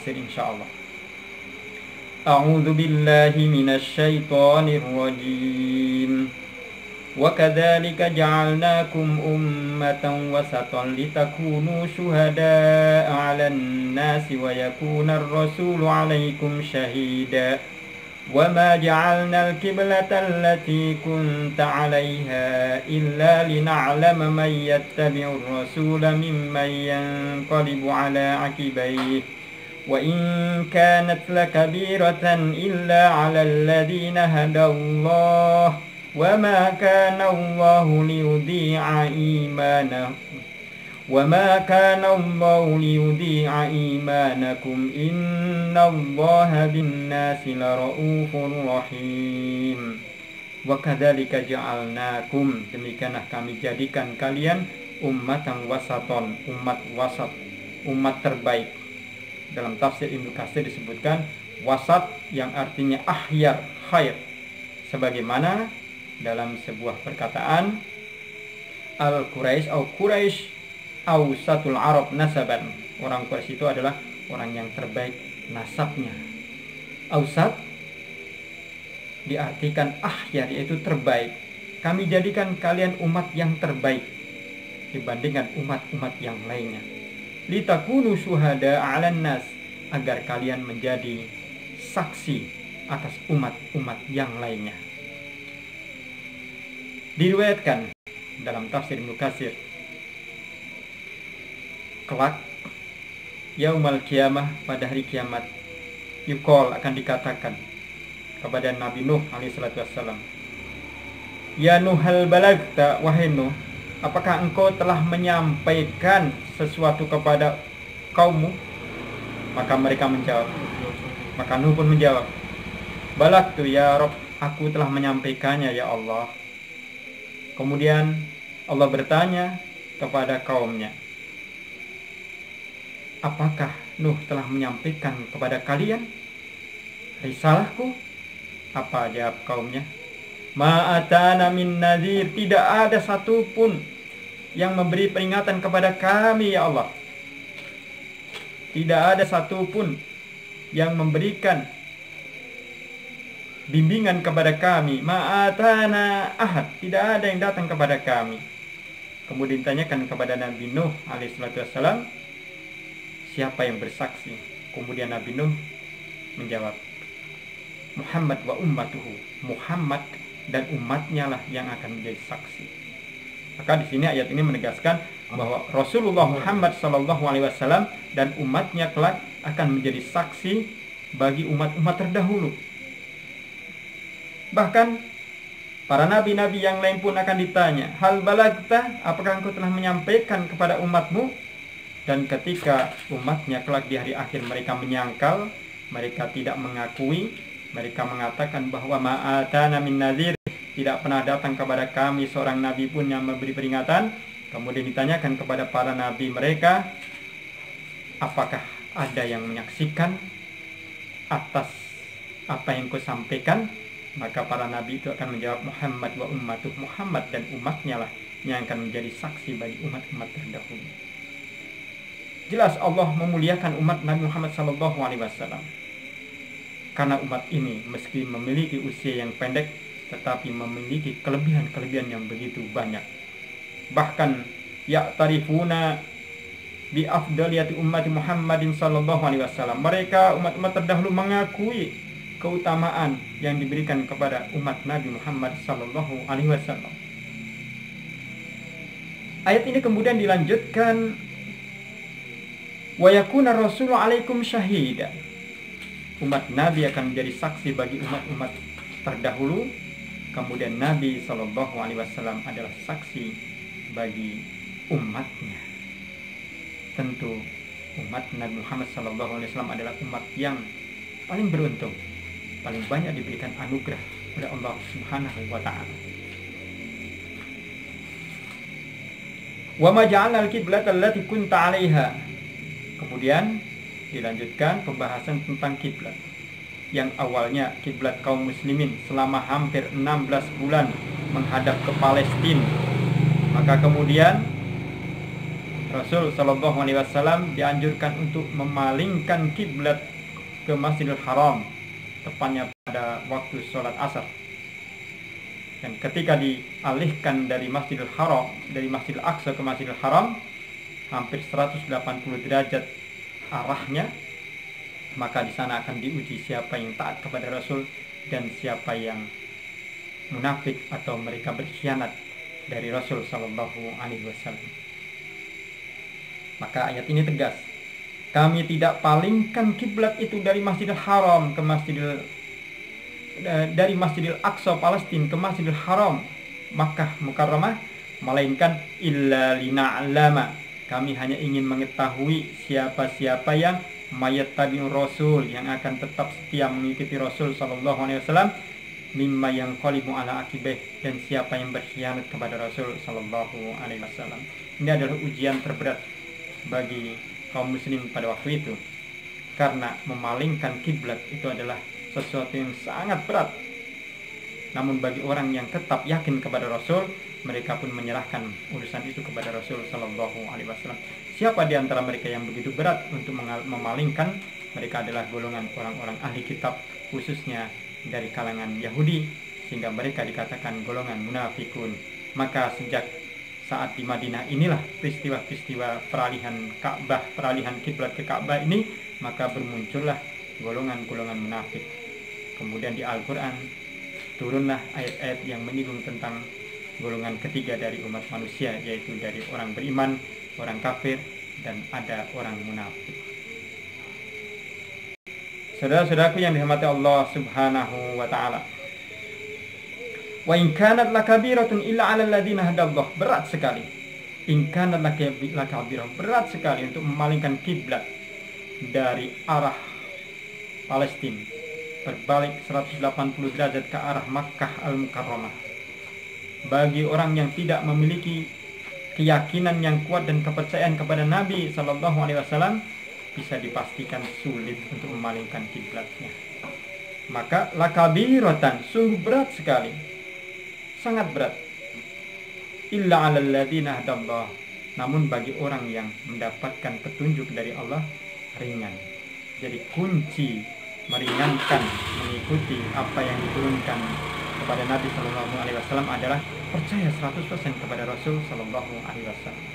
Katsir insyaallah. A'udzu billahi minasy syaithanir rajim. Wa kadzalika ja'alnakum ummatan wasatan litakunu syuhada'a 'alan nasi wa yakuna ar-rasulu 'alaikum syahida. Wa ma ja'alna al-qiblata allati kunta 'alaiha illa lina'lama man yattabi'ur rasula mimman yanqalibu 'ala 'aqibaihi. Wa in kanat lakabiratan illa 'alal ladzina hadallah wa ma kana Allahu liyudhi'a imanakum wa ma kana Allahu liyudhi'a imanakum innallaha bin-nasi laraufur rahim. Wa kadzalika ja'alnakum, demikianlah kami jadikan kalian ummatan wasaton, umat wasat, umat terbaik. Dalam tafsir Ibnu Katsir disebutkan wasat yang artinya akhyar, khair. Sebagaimana dalam sebuah perkataan Al-Quraisy atau Quraisy awsatul Arab nasaban. Orang Quraisy itu adalah orang yang terbaik nasabnya. Awsat diartikan akhyar, yaitu terbaik. Kami jadikan kalian umat yang terbaik dibandingkan umat-umat yang lainnya. Litakunu syuhada 'alan nas, agar kalian menjadi saksi atas umat-umat yang lainnya. Diriwayatkan dalam tafsir Ibnu Katsir, kelak yaumal qiyamah, pada hari kiamat, yuqal, akan dikatakan kepada Nabi Nuh alaihissalatu wassalam, ya Nuh, hal balagta, wahai Nuh, apakah engkau telah menyampaikan sesuatu kepada kaummu? Maka mereka menjawab, maka Nuh pun menjawab, balagtu ya Rabb, aku telah menyampaikannya ya Allah. Kemudian Allah bertanya kepada kaumnya, apakah Nuh telah menyampaikan kepada kalian risalahku? Apa jawab kaumnya? Ma'atana min nadhir, tidak ada satupun yang memberi peringatan kepada kami ya Allah. Tidak ada satupun yang memberikan bimbingan kepada kami. Ma'atana ahad, tidak ada yang datang kepada kami. Kemudian ditanyakan kepada Nabi Nuh alaihissalatu wassalam, siapa yang bersaksi? Kemudian Nabi Nuh menjawab, Muhammad wa ummatuhu, Muhammad dan umatnya lah yang akan menjadi saksi. Maka di sini ayat ini menegaskan bahwa Rasulullah Muhammad SAW dan umatnya kelak akan menjadi saksi bagi umat-umat terdahulu. Bahkan para nabi-nabi yang lain pun akan ditanya, hal balagta, apakah engkau telah menyampaikan kepada umatmu? Dan ketika umatnya kelak di hari akhir mereka menyangkal, mereka tidak mengakui, mereka mengatakan bahwa ma'atana min nadhir, tidak pernah datang kepada kami seorang nabi pun yang memberi peringatan. Kemudian ditanyakan kepada para nabi mereka, apakah ada yang menyaksikan atas apa yang kau sampaikan? Maka para nabi itu akan menjawab, Muhammad wa ummatuh, Muhammad dan umatnya lah yang akan menjadi saksi bagi umat-umat terdahulu. Jelas Allah memuliakan umat Nabi Muhammad SAW, karena umat ini meski memiliki usia yang pendek, tetapi memiliki kelebihan-kelebihan yang begitu banyak. Bahkan ya'tarifuna bi afdaliyati ummati Muhammadin SAW. Mereka umat-umat terdahulu mengakui keutamaan yang diberikan kepada umat Nabi Muhammad SAW. Ayat ini kemudian dilanjutkan, wa yakuna rasulu alaikum syahida. Umat Nabi akan menjadi saksi bagi umat-umat terdahulu. Kemudian Nabi SAW adalah saksi bagi umatnya. Tentu umat Nabi Muhammad SAW adalah umat yang paling beruntung, paling banyak diberikan anugerah oleh Allah Subhanahu wa ta'ala. Wa ma ja'alna al-qiblata allati kunta 'alaiha. Kemudian dilanjutkan pembahasan tentang kiblat. Yang awalnya kiblat kaum muslimin selama hampir 16 bulan menghadap ke Palestina. Maka kemudian Rasul Shallallahu Alaihi Wasallam dianjurkan untuk memalingkan kiblat ke Masjidil Haram, tepatnya pada waktu sholat asar. Dan ketika dialihkan dari Masjidil Haram, dari Masjidil Aqsa ke Masjidil Haram, hampir 180 derajat arahnya, maka di sana akan diuji siapa yang taat kepada Rasul dan siapa yang munafik atau mereka berkhianat dari Rasul Shallallahu Alaihi Wasallam. Maka ayat ini tegas, kami tidak palingkan kiblat itu dari Masjidil Haram ke dari Masjidil Aqsa Palestina ke Masjidil Haram Makkah Mukarramah, melainkan illa lina'lama, kami hanya ingin mengetahui siapa-siapa yang mayattabi'ur Rasul, yang akan tetap setia mengikuti Rasul Sallallahu Alaihi Wasallam, mimma yang qalibu ala akibah, dan siapa yang berkhianat kepada Rasul Sallallahu Alaihi Wasallam. Ini adalah ujian terberat bagi kaum muslim pada waktu itu, karena memalingkan kiblat itu adalah sesuatu yang sangat berat. Namun bagi orang yang tetap yakin kepada Rasul, mereka pun menyerahkan urusan itu kepada Rasul Sallallahu Alaihi Wasallam. Siapa di antara mereka yang begitu berat untuk memalingkan? Mereka adalah golongan orang-orang ahli kitab, khususnya dari kalangan Yahudi, sehingga mereka dikatakan golongan munafikun. Maka sejak saat di Madinah inilah peristiwa-peristiwa peralihan Ka'bah, peralihan kiblat ke Ka'bah ini, maka bermuncullah golongan-golongan munafik. Kemudian di Al-Quran turunlah ayat-ayat yang menyinggung tentang golongan ketiga dari umat manusia, yaitu dari orang beriman, orang kafir, dan ada orang munafik. Saudara-saudaraku yang dirahmati Allah Subhanahu wa taala, wa in kanat lakabiratun illa 'alal ladzina hadallah, berat sekali. In kanat lakabirah, berat sekali untuk memalingkan kiblat dari arah Palestina, berbalik 180 derajat ke arah Makkah Al-Mukarramah. Bagi orang yang tidak memiliki keyakinan yang kuat dan kepercayaan kepada Nabi Sallallahu Alaihi Wasallam, bisa dipastikan sulit untuk memalingkan kiblatnya. Maka lakabiratan, sungguh berat sekali, sangat berat. Illa 'alal ladzina hadallah, namun bagi orang yang mendapatkan petunjuk dari Allah, ringan. Jadi kunci meringankan mengikuti apa yang diturunkan kepada Nabi Sallallahu Alaihi Wasallam adalah percaya 100% kepada Rasul Sallallahu Alaihi Wasallam.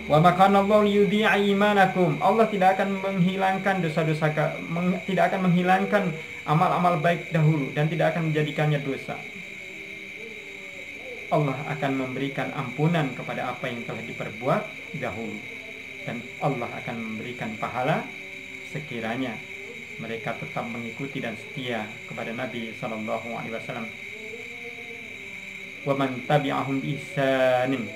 Wa makanallahu liyudhi'a imanakum, Allah tidak akan menghilangkan dosa-dosa, tidak akan menghilangkan amal-amal baik dahulu, dan tidak akan menjadikannya dosa. Allah akan memberikan ampunan kepada apa yang telah diperbuat dahulu, dan Allah akan memberikan pahala sekiranya mereka tetap mengikuti dan setia kepada Nabi Sallallahu Alaihi Wasallam. Wa man tabi'ahum bi ihsanin,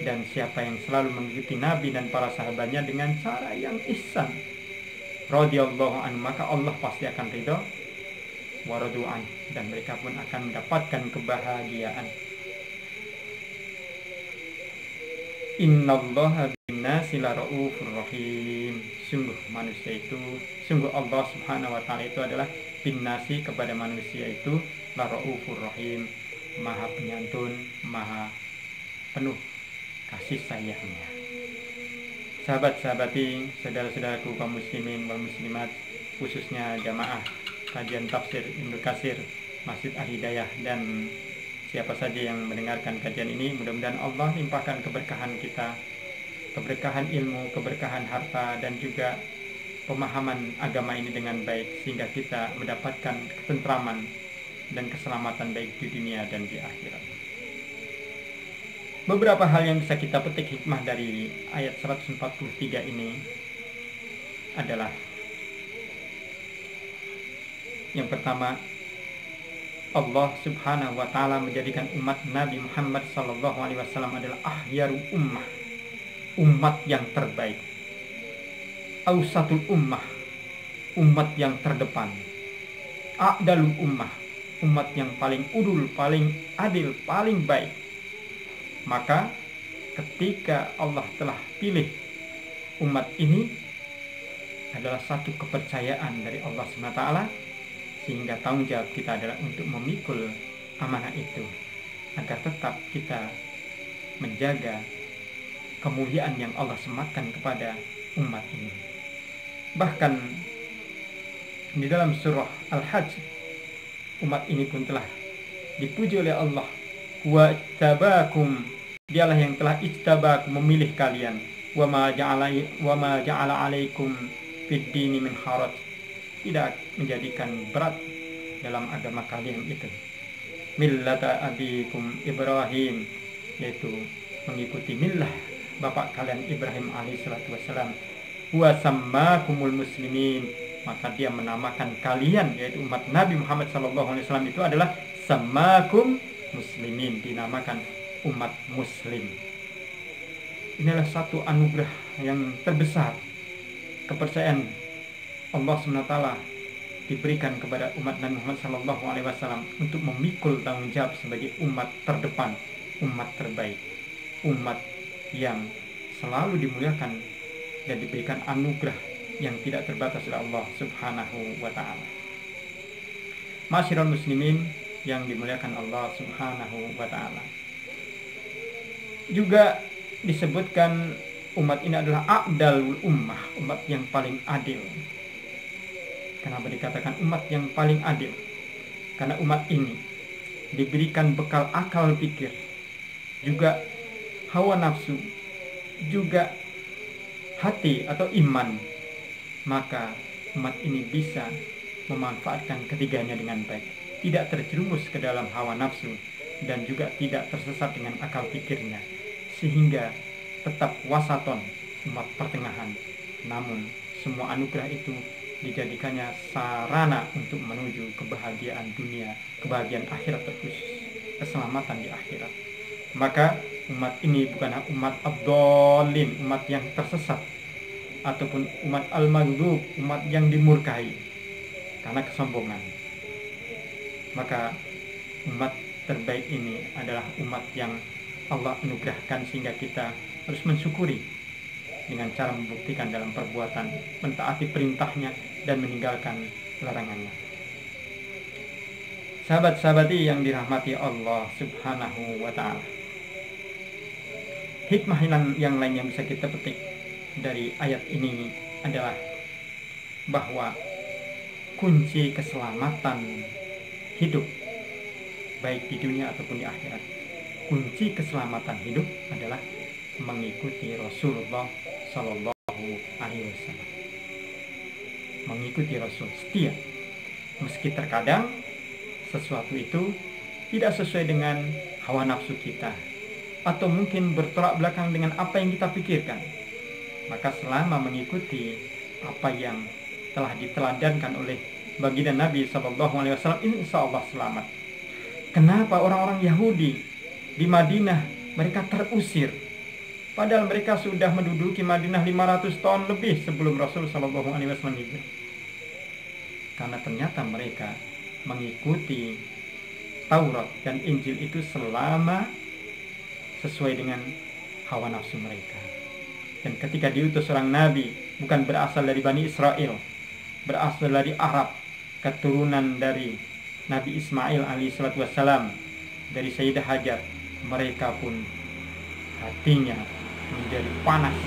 dan siapa yang selalu mengikuti Nabi dan para sahabatnya dengan cara yang ihsan, radhiyallahu anhu, maka Allah pasti akan ridha, wa radu'an, dan mereka pun akan mendapatkan kebahagiaan. Innallaha bin-nasi laraufur rahim, sungguh manusia itu, sungguh Allah Subhanahu wa taala itu adalah bin-nasi, kepada manusia itu, laraufur rahim, maha penyantun, maha penuh kasih sayangnya. Sahabat-sahabati, saudara-saudaraku kaum muslimin wal muslimat, khususnya jamaah kajian tafsir Ibnu Katsir Masjid Al-Hidayah, dan siapa saja yang mendengarkan kajian ini, mudah-mudahan Allah limpahkan keberkahan kita, keberkahan ilmu, keberkahan harta, dan juga pemahaman agama ini dengan baik, sehingga kita mendapatkan ketentraman dan keselamatan baik di dunia dan di akhirat. Beberapa hal yang bisa kita petik hikmah dari ayat 143 ini adalah, yang pertama, Allah Subhanahu wa taala menjadikan umat Nabi Muhammad sallallahu alaihi wasallam adalah ahyaru ummah, umat yang terbaik. Ausatul ummah, umat yang terdepan. A'dalul ummah, umat yang paling udul, paling adil, paling baik. Maka ketika Allah telah pilih umat ini, adalah satu kepercayaan dari Allah SWT, sehingga tanggung jawab kita adalah untuk memikul amanah itu, agar tetap kita menjaga kemuliaan yang Allah sematkan kepada umat ini. Bahkan di dalam surah Al-Hajj, umat ini pun telah dipuji oleh Allah. Wa tabakum, dialah yang telah ijtabakum, memilih kalian. Wa ma ja'ala alaikum fid dini min haraj, tidak menjadikan berat dalam agama kalian itu. Millata abikum Ibrahim, yaitu mengikuti millah bapak kalian Ibrahim alaihissalatu wassalam. Wa sammakumul muslimin, maka dia menamakan kalian, yaitu umat Nabi Muhammad SAW itu adalah sammakum muslimin, dinamakan umat muslim. Inilah satu anugerah yang terbesar, kepercayaan Allah SWT diberikan kepada umat Nabi Muhammad SAW untuk memikul tanggung jawab sebagai umat terdepan, umat terbaik, umat yang selalu dimuliakan dan diberikan anugerah yang tidak terbatas oleh Allah Subhanahu wa ta'ala. Ma'asyiral muslimin yang dimuliakan Allah Subhanahu wa ta'ala, juga disebutkan umat ini adalah a'dalul ummah, umat yang paling adil. Kenapa dikatakan umat yang paling adil? Karena umat ini diberikan bekal akal pikir, juga hawa nafsu, juga hati atau iman. Maka umat ini bisa memanfaatkan ketiganya dengan baik, tidak terjerumus ke dalam hawa nafsu dan juga tidak tersesat dengan akal pikirnya, sehingga tetap wasaton, umat pertengahan. Namun semua anugerah itu dijadikannya sarana untuk menuju kebahagiaan dunia, kebahagiaan akhirat terkhusus, keselamatan di akhirat. Maka umat ini bukanlah umat ad-dallin, umat yang tersesat, ataupun umat al-maghdub, umat yang dimurkai karena kesombongan. Maka umat terbaik ini adalah umat yang Allah anugerahkan, sehingga kita harus mensyukuri dengan cara membuktikan dalam perbuatan, mentaati perintahnya dan meninggalkan larangannya. Sahabat-sahabati yang dirahmati Allah Subhanahu wa ta'ala, hikmah yang lain yang bisa kita petik dari ayat ini adalah bahwa kunci keselamatan hidup, baik di dunia ataupun di akhirat, kunci keselamatan hidup adalah mengikuti Rasulullah Sallallahu Alaihi Wasallam. Mengikuti Rasul, setia, meski terkadang sesuatu itu tidak sesuai dengan hawa nafsu kita, atau mungkin bertolak belakang dengan apa yang kita pikirkan. Maka selama mengikuti apa yang telah diteladankan oleh baginda Nabi Sallallahu Alaihi Wasallam, insya Allah selamat. Kenapa orang-orang Yahudi di Madinah mereka terusir, padahal mereka sudah menduduki Madinah 500 tahun lebih sebelum Rasul Sallallahu Alaihi Wasallam hijrah? Karena ternyata mereka mengikuti Taurat dan Injil itu selama sesuai dengan hawa nafsu mereka. Dan ketika diutus seorang nabi, bukan berasal dari Bani Israel, berasal dari Arab, keturunan dari Nabi Ismail alaihissalatu wassalam, dari Sayyidah Hajar, mereka pun hatinya menjadi panas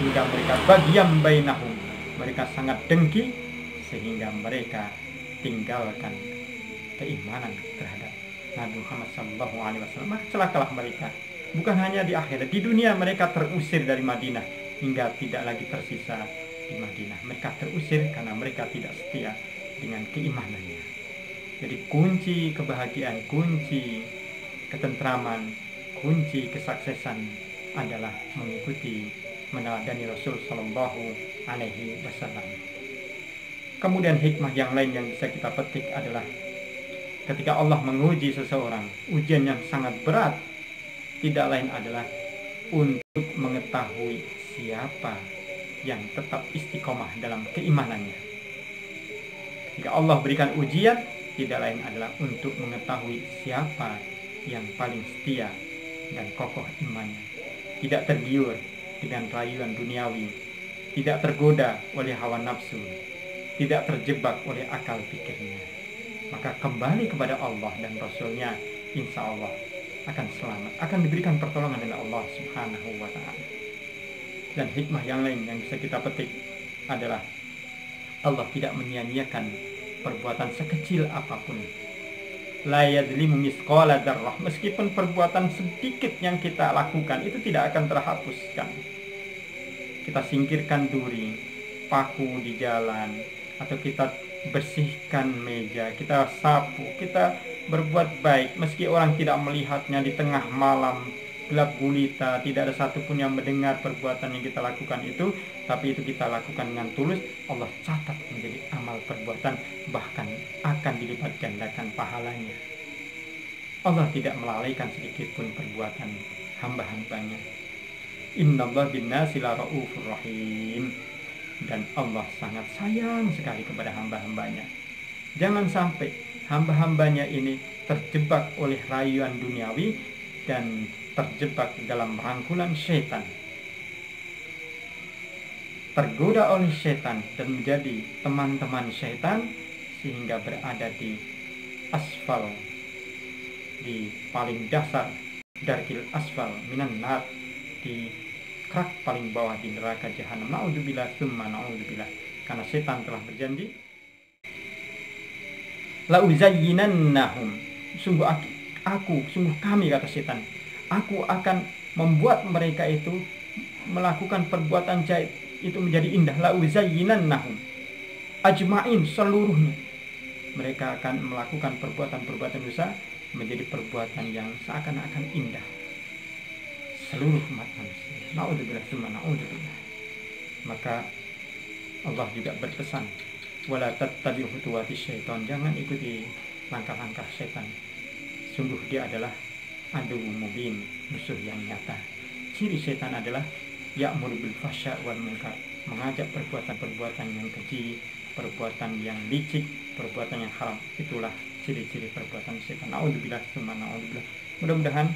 hingga mereka bagian bainahum, mereka sangat dengki sehingga mereka tinggalkan keimanan terhadap Nabi Muhammad SAW. Maka celakalah mereka, bukan hanya di akhirat, di dunia mereka terusir dari Madinah hingga tidak lagi tersisa di Madinah. Mereka terusir karena mereka tidak setia dengan keimanannya. Jadi kunci kebahagiaan, kunci ketentraman, kunci kesuksesan adalah mengikuti, meneladani Rasul Sallallahu Alaihi Wasallam. Kemudian hikmah yang lain yang bisa kita petik adalah ketika Allah menguji seseorang, ujian yang sangat berat tidak lain adalah untuk mengetahui siapa yang tetap istiqomah dalam keimanannya. Jika Allah berikan ujian, tidak lain adalah untuk mengetahui siapa yang paling setia dan kokoh imannya, tidak tergiur dengan rayuan duniawi, tidak tergoda oleh hawa nafsu, tidak terjebak oleh akal pikirnya. Maka kembali kepada Allah dan Rasulnya, insya Allah akan selamat, akan diberikan pertolongan oleh Allah Subhanahu wa ta'ala. Dan hikmah yang lain yang bisa kita petik adalah Allah tidak menyia-nyiakan perbuatan sekecil apapun. La yadzlimu misqala dzarrah. Meskipun perbuatan sedikit yang kita lakukan itu tidak akan terhapuskan. Kita singkirkan duri, paku di jalan, atau kita bersihkan meja, kita sapu, kita berbuat baik meski orang tidak melihatnya di tengah malam gelap gulita, tidak ada satupun yang mendengar perbuatan yang kita lakukan itu, tapi itu kita lakukan dengan tulus, Allah catat menjadi amal perbuatan, bahkan akan dilipat gandakan pahalanya. Allah tidak melalaikan sedikit pun perbuatan hamba-hambanya. Innallaha bin-nasi laraufur rahim. Dan Allah sangat sayang sekali kepada hamba-hambanya. Jangan sampai hamba-hambanya ini terjebak oleh rayuan duniawi dan terjebak dalam rangkulan setan, tergoda oleh setan dan menjadi teman-teman setan, sehingga berada di asfal, di paling dasar darkil asfal minan nar, di kerak paling bawah di neraka jahanam. Naudzubillah tsumma naudzubillah. Karena setan telah berjanji, la uzayyinannahum, sungguh kami, kata setan, aku akan membuat mereka itu melakukan perbuatan jahat itu menjadi indah. La uzayyinannahum ajma'in, seluruhnya mereka akan melakukan perbuatan-perbuatan dosa menjadi perbuatan yang seakan-akan indah, seluruh umat manusia. Naudzubillah tsumma naudzubillah. Maka Allah juga berpesan, wala tattabi'u khutuwatis syaitan, jangan ikuti langkah-langkah setan. Sungguh dia adalah adu mubin, musuh yang nyata. Ciri setan adalah ya'muru bil fahsya wal munkar, mengajak perbuatan-perbuatan yang keji, perbuatan yang licik, perbuatan yang haram. Itulah ciri-ciri perbuatan setan. Naudzubillah tsumma naudzubillah. Mudah-mudahan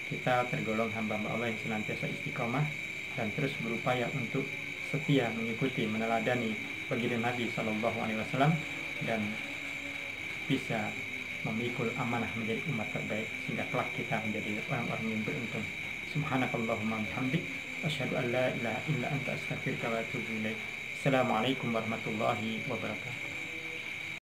kita tergolong hamba-hamba Allah yang senantiasa istiqomah dan terus berupaya untuk setia mengikuti, meneladani baginda Nabi SAW, dan bisa memikul amanah menjadi umat terbaik sehingga kelak kita menjadi orang-orang yang beruntung. Subhanakallahumma bihamdik, asyhadu an la ilaha illa anta, astaghfiruka wa atubu ilaik. Assalamualaikum warahmatullahi wabarakatuh.